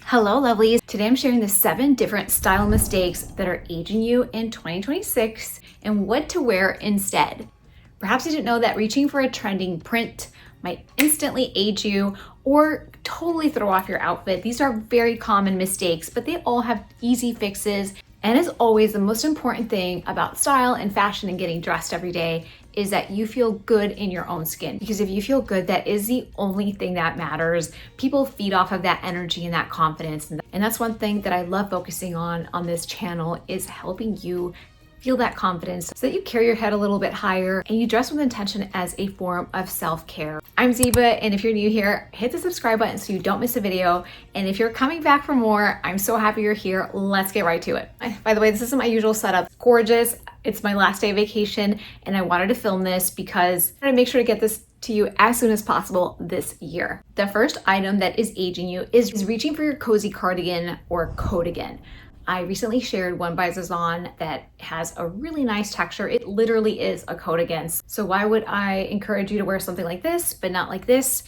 Hello lovelies. Today I'm sharing the 7 different style mistakes that are aging you in 2026 and what to wear instead. Perhaps you didn't know that reaching for a trending print might instantly age you or totally throw off your outfit. These are very common mistakes, but they all have easy fixes. And as always, the most important thing about style and fashion and getting dressed every day is that you feel good in your own skin. Because if you feel good, that is the only thing that matters. People feed off of that energy and that confidence. And that's one thing that I love focusing on this channel, is helping you feel that confidence so that you carry your head a little bit higher and you dress with intention as a form of self-care. I'm Ziba, and if you're new here, hit the subscribe button so you don't miss a video. And if you're coming back for more, I'm so happy you're here. Let's get right to it. By the way, this isn't my usual setup. It's gorgeous. It's my last day of vacation, and I wanted to film this because I wanted to make sure to get this to you as soon as possible this year. The first item that is aging you is reaching for your cozy cardigan or Coatigan. I recently shared one by Zazan that has a really nice texture. It literally is a Coatigan. So why would I encourage you to wear something like this, but not like this?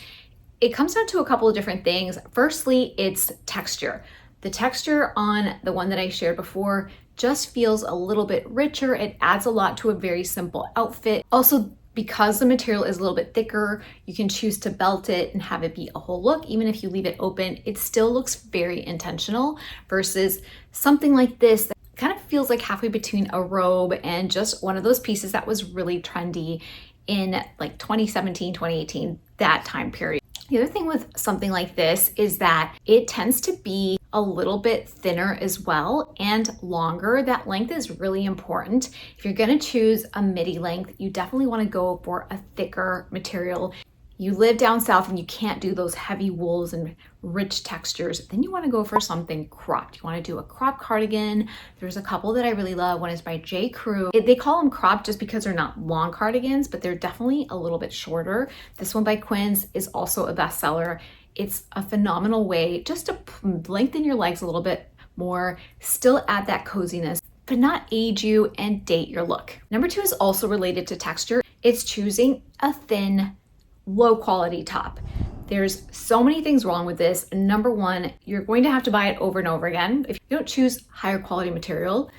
It comes down to a couple of different things. Firstly, it's texture. The texture on the one that I shared before just feels a little bit richer. It adds a lot to a very simple outfit. Also, because the material is a little bit thicker, you can choose to belt it and have it be a whole look. Even if you leave it open, it still looks very intentional versus something like this that kind of feels like halfway between a robe and just one of those pieces that was really trendy in like 2017, 2018, that time period. The other thing with something like this is that it tends to be a little bit thinner as well and longer. That length is really important. If you're gonna choose a midi length, you definitely wanna go for a thicker material. You live down south and you can't do those heavy wools and rich textures, then you wanna go for something cropped. You wanna do a crop cardigan. There's a couple that I really love. One is by J. Crew. They call them cropped just because they're not long cardigans, but they're definitely a little bit shorter. This one by Quinn's is also a bestseller. It's a phenomenal way just to lengthen your legs a little bit more, still add that coziness, but not age you and date your look. Number 2 is also related to texture. It's choosing a thin, low quality top. There's so many things wrong with this. Number 1, you're going to have to buy it over and over again if you don't choose higher quality material.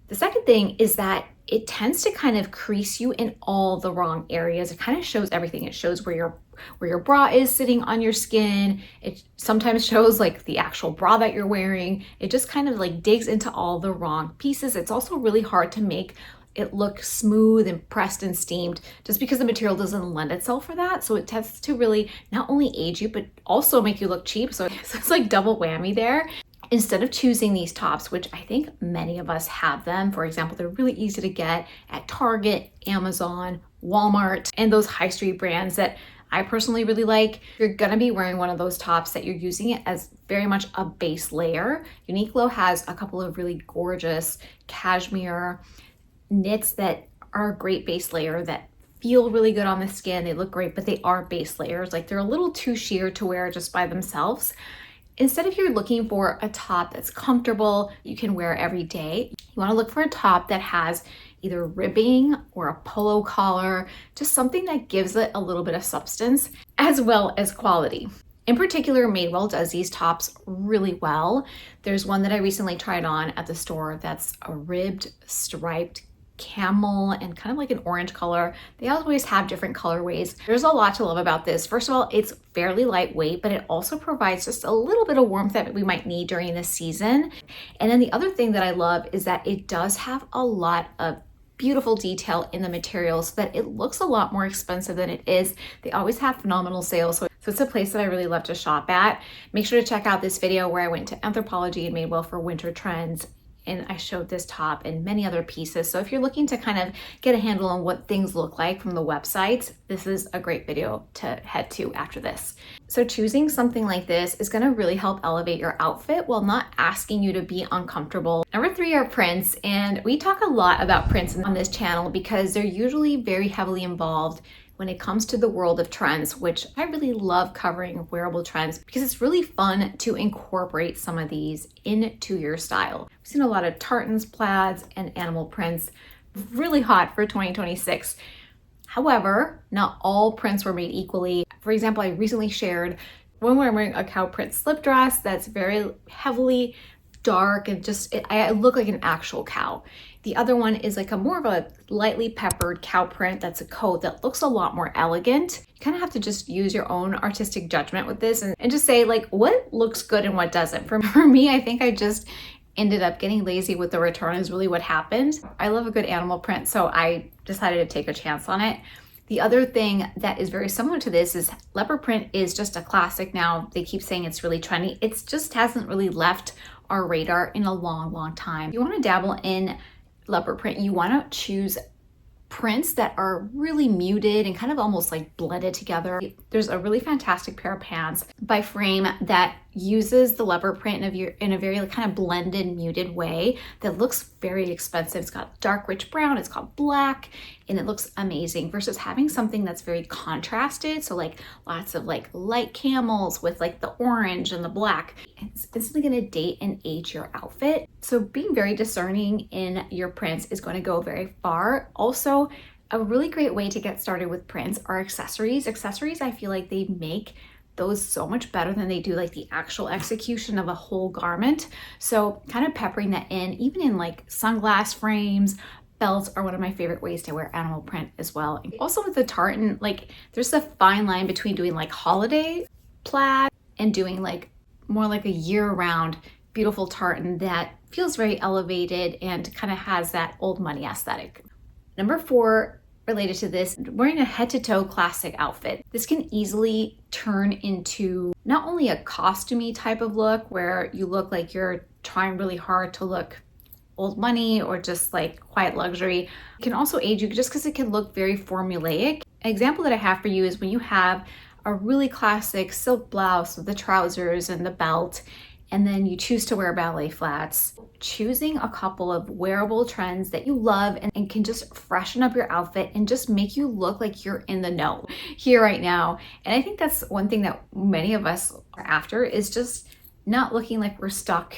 The second thing is that it tends to kind of crease you in all the wrong areas. It kind of shows everything. It shows where your bra is sitting on your skin. It sometimes shows like the actual bra that you're wearing. It just kind of like digs into all the wrong pieces. It's also really hard to make it look smooth and pressed and steamed just because the material doesn't lend itself for that. So it tends to really not only age you, but also make you look cheap. So it's like double whammy there. Instead of choosing these tops, which I think many of us have them, for example, they're really easy to get at Target, Amazon, Walmart, and those high street brands that I personally really like. You're gonna be wearing one of those tops that you're using it as very much a base layer. Uniqlo has a couple of really gorgeous cashmere knits that are a great base layer that feel really good on the skin. They look great, but they are base layers. Like they're a little too sheer to wear just by themselves. Instead, if you're looking for a top that's comfortable, you can wear every day, you want to look for a top that has either ribbing or a polo collar, just something that gives it a little bit of substance as well as quality. In particular, Madewell does these tops really well. There's one that I recently tried on at the store that's a ribbed, striped camel and kind of like an orange color. They always have different colorways. There's a lot to love about this. First of all, it's fairly lightweight, but it also provides just a little bit of warmth that we might need during this season. And then the other thing that I love is that it does have a lot of beautiful detail in the material so that it looks a lot more expensive than it is. They always have phenomenal sales. So it's a place that I really love to shop at. Make sure to check out this video where I went to Anthropologie and Madewell for winter trends, and I showed this top and many other pieces. So if you're looking to kind of get a handle on what things look like from the websites, this is a great video to head to after this. So choosing something like this is gonna really help elevate your outfit while not asking you to be uncomfortable. Number 3 are prints, and we talk a lot about prints on this channel because they're usually very heavily involved when it comes to the world of trends, which I really love covering wearable trends because it's really fun to incorporate some of these into your style. We've seen a lot of tartans, plaids, and animal prints, really hot for 2026. However, not all prints were made equally. For example, I recently shared One where I'm wearing a cow print slip dress that's very heavily dark and I look like an actual cow. The other one is like a more of a lightly peppered cow print that's a coat that looks a lot more elegant. You kind of have to just use your own artistic judgment with this and just say like what looks good and what doesn't. For me, I think I just ended up getting lazy with the return is really what happened. I love a good animal print, so I decided to take a chance on it. The other thing that is very similar to this is leopard print is just a classic now. They keep saying it's really trendy. It just hasn't really left our radar in a long time. If you want to dabble in leopard print, you want to choose prints that are really muted and kind of almost like blended together. There's a really fantastic pair of pants by Frame that uses the leopard print in a very kind of blended, muted way that looks very expensive. It's got dark, rich brown, it's got black, and it looks amazing versus having something that's very contrasted. So like lots of like light camels with like the orange and the black. It's instantly gonna date and age your outfit. So being very discerning in your prints is going to go very far. Also, a really great way to get started with prints are accessories. Accessories, I feel like they make those so much better than they do like the actual execution of a whole garment. So kind of peppering that in, even in like sunglass frames, belts are one of my favorite ways to wear animal print as well. Also with the tartan, like there's a fine line between doing like holiday plaid and doing like more like a year-round beautiful tartan that feels very elevated and kind of has that old money aesthetic. Number 4, related to this, wearing a head-to-toe classic outfit. This can easily turn into not only a costumey type of look where you look like you're trying really hard to look old money or just like quiet luxury. It can also age you just because it can look very formulaic. An example that I have for you is when you have a really classic silk blouse with the trousers and the belt, and then you choose to wear ballet flats. Choosing a couple of wearable trends that you love and can just freshen up your outfit and just make you look like you're in the know here right now. And I think that's one thing that many of us are after is just not looking like we're stuck,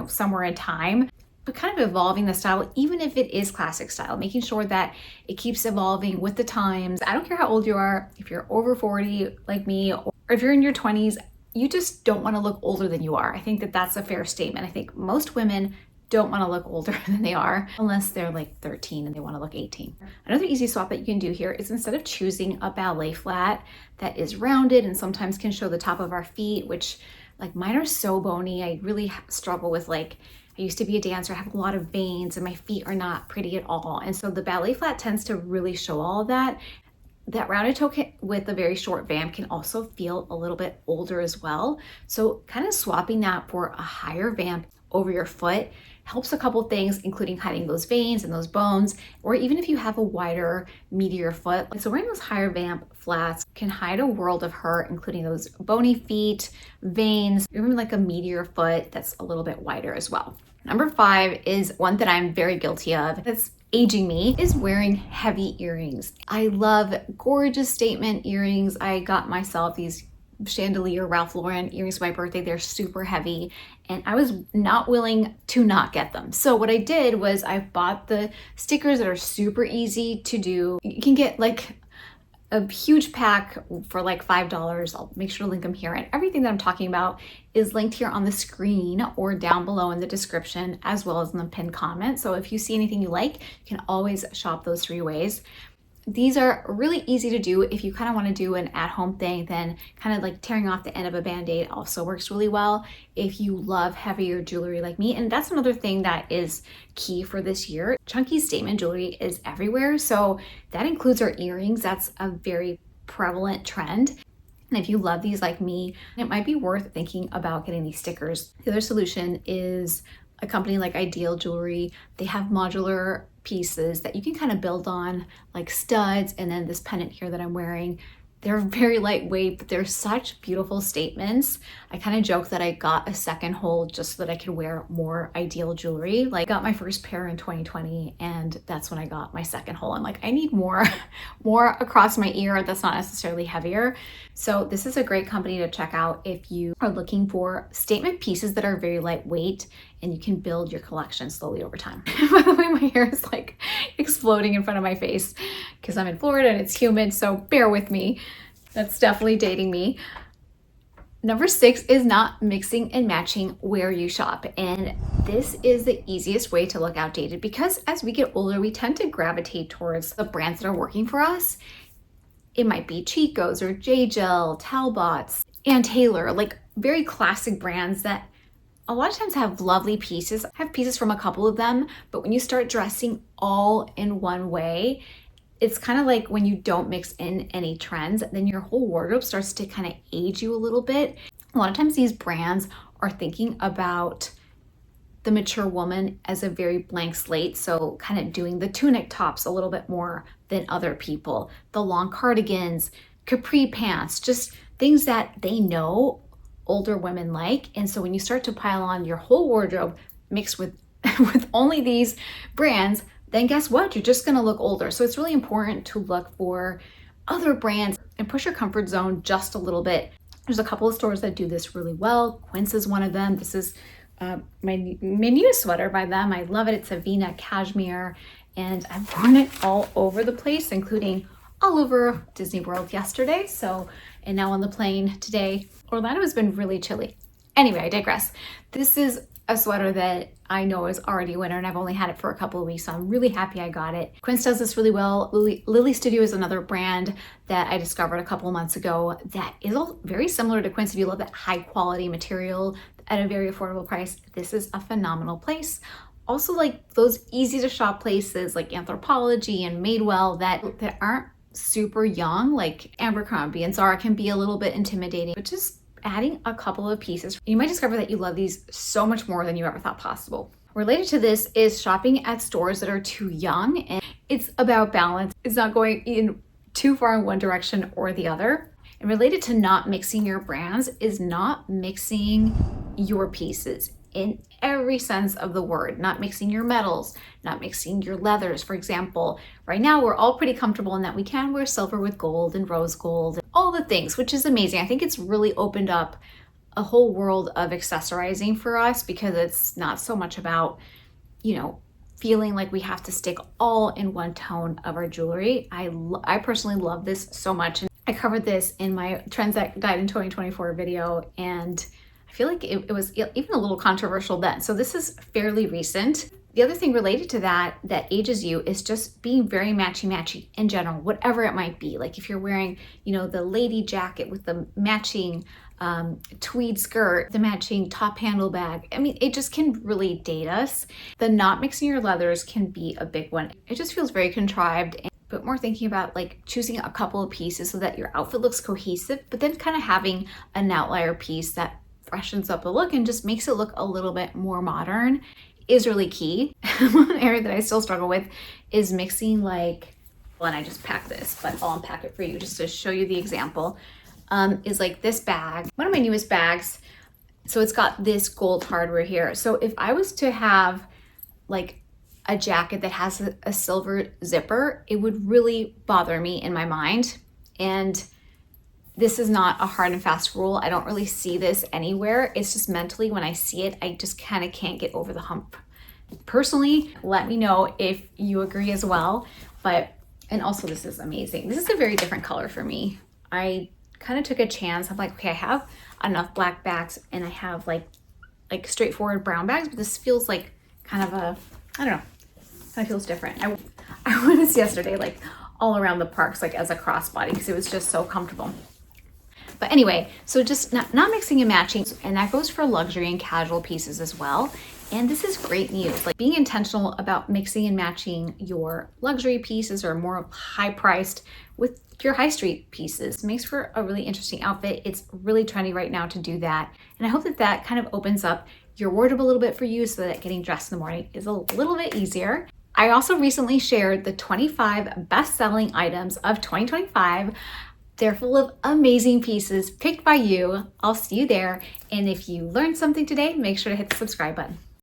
somewhere in time, but kind of evolving the style, even if it is classic style, making sure that it keeps evolving with the times. I don't care how old you are, if you're over 40 like me, or if you're in your 20s, you just don't want to look older than you are. I think that that's a fair statement. I think most women don't want to look older than they are unless they're like 13 and they want to look 18. Another easy swap that you can do here is instead of choosing a ballet flat that is rounded and sometimes can show the top of our feet, which like mine are so bony. I really struggle with I used to be a dancer, I have a lot of veins and my feet are not pretty at all. And so the ballet flat tends to really show all of that. That rounded toe with a very short vamp can also feel a little bit older as well. So kind of swapping that for a higher vamp over your foot helps a couple things, including hiding those veins and those bones, or even if you have a wider, meatier foot. So wearing those higher vamp flats can hide a world of hurt, including those bony feet, veins, even like a meatier foot that's a little bit wider as well. Number 5 is one that I'm very guilty of. That's aging me, is wearing heavy earrings. I love gorgeous statement earrings. I got myself these chandelier Ralph Lauren earrings for my birthday. They're super heavy and I was not willing to not get them. So what I did was I bought the stickers that are super easy to do. You can get like a huge pack for like $5. I'll make sure to link them here. And everything that I'm talking about is linked here on the screen or down below in the description, as well as in the pinned comment. So if you see anything you like, you can always shop those 3 ways. These are really easy to do if you kind of want to do an at-home thing, then kind of like tearing off the end of a band-aid also works really well if you love heavier jewelry like me. And that's another thing that is key for this year. Chunky statement jewelry is everywhere. So that includes our earrings. That's a very prevalent trend. And if you love these like me, it might be worth thinking about getting these stickers. The other solution is a company like Idyl Jewelry. They have modular pieces that you can kind of build on, like studs, and then this pendant here that I'm wearing. They're very lightweight, but they're such beautiful statements. I kind of joke that I got a second hole just so that I could wear more Idyl jewelry. Like, I got my first pair in 2020, and that's when I got my second hole. I'm like, I need more across my ear that's not necessarily heavier. So this is a great company to check out if you are looking for statement pieces that are very lightweight and you can build your collection slowly over time. By the way, my hair is like exploding in front of my face because I'm in Florida and it's humid, so bear with me. That's definitely dating me. Number 6 is not mixing and matching where you shop. And this is the easiest way to look outdated because as we get older, we tend to gravitate towards the brands that are working for us. It might be Chico's or J-Gel, Talbot's, and Taylor, like very classic brands that a lot of times have lovely pieces. I have pieces from a couple of them, but when you start dressing all in one way, it's kind of like when you don't mix in any trends, then your whole wardrobe starts to kind of age you a little bit. A lot of times these brands are thinking about the mature woman as a very blank slate. So kind of doing the tunic tops a little bit more than other people, the long cardigans, capri pants, just things that they know older women like. And so when you start to pile on your whole wardrobe mixed with with only these brands, then guess what? You're just gonna look older. So it's really important to look for other brands and push your comfort zone just a little bit. There's a couple of stores that do this really well. Quince is one of them. This is my newest sweater by them. I love it. It's a V-neck cashmere and I've worn it all over the place, including all over Disney World yesterday. And now on the plane today. Orlando has been really chilly. Anyway, I digress. This is a sweater that I know is already a winner and I've only had it for a couple of weeks, so I'm really happy I got it. Quince does this really well. Lily Studio is another brand that I discovered a couple of months ago that is all very similar to Quince. If you love that high quality material at a very affordable price, this is a phenomenal place. Also, like those easy to shop places like Anthropologie and Madewell that aren't super young, like Abercrombie and Zara can be a little bit intimidating, but just adding a couple of pieces, you might discover that you love these so much more than you ever thought possible. Related to this is shopping at stores that are too young, and it's about balance. It's not going in too far in one direction or the other. And related to not mixing your brands is not mixing your pieces in every sense of the word, not mixing your metals, not mixing your leathers. For example, right now we're all pretty comfortable in that we can wear silver with gold and rose gold, and all the things, which is amazing. I think it's really opened up a whole world of accessorizing for us because it's not so much about, feeling like we have to stick all in one tone of our jewelry. I personally love this so much. And I covered this in my Trends That Guide in 2024 video, and I feel like it was even a little controversial then. So this is fairly recent. The other thing related to that ages you is just being very matchy-matchy in general, whatever it might be. Like if you're wearing, the lady jacket with the matching tweed skirt, the matching top handle bag. I mean, it just can really date us. The not mixing your leathers can be a big one. It just feels very contrived. But more thinking about like choosing a couple of pieces so that your outfit looks cohesive, but then kind of having an outlier piece that freshens up the look and just makes it look a little bit more modern is really key. One area that I still struggle with is mixing and I just packed this, but I'll unpack it for you just to show you the example, is like this bag, one of my newest bags. So it's got this gold hardware here. So if I was to have like a jacket that has a silver zipper, it would really bother me in my mind. And this is not a hard and fast rule. I don't really see this anywhere. It's just mentally when I see it, I just kind of can't get over the hump. Personally, let me know if you agree as well. And also this is amazing. This is a very different color for me. I kind of took a chance. I'm like, okay, I have enough black bags and I have like straightforward brown bags, but this feels like kind of I don't know, kind of feels different. I wore this yesterday, like all around the parks, like as a crossbody because it was just so comfortable. But anyway, so just not mixing and matching, and that goes for luxury and casual pieces as well. And this is great news, like being intentional about mixing and matching your luxury pieces or more high priced with your high street pieces makes for a really interesting outfit. It's really trendy right now to do that. And I hope that kind of opens up your wardrobe a little bit for you so that getting dressed in the morning is a little bit easier. I also recently shared the 25 best-selling items of 2025. They're full of amazing pieces picked by you. I'll see you there. And if you learned something today, make sure to hit the subscribe button.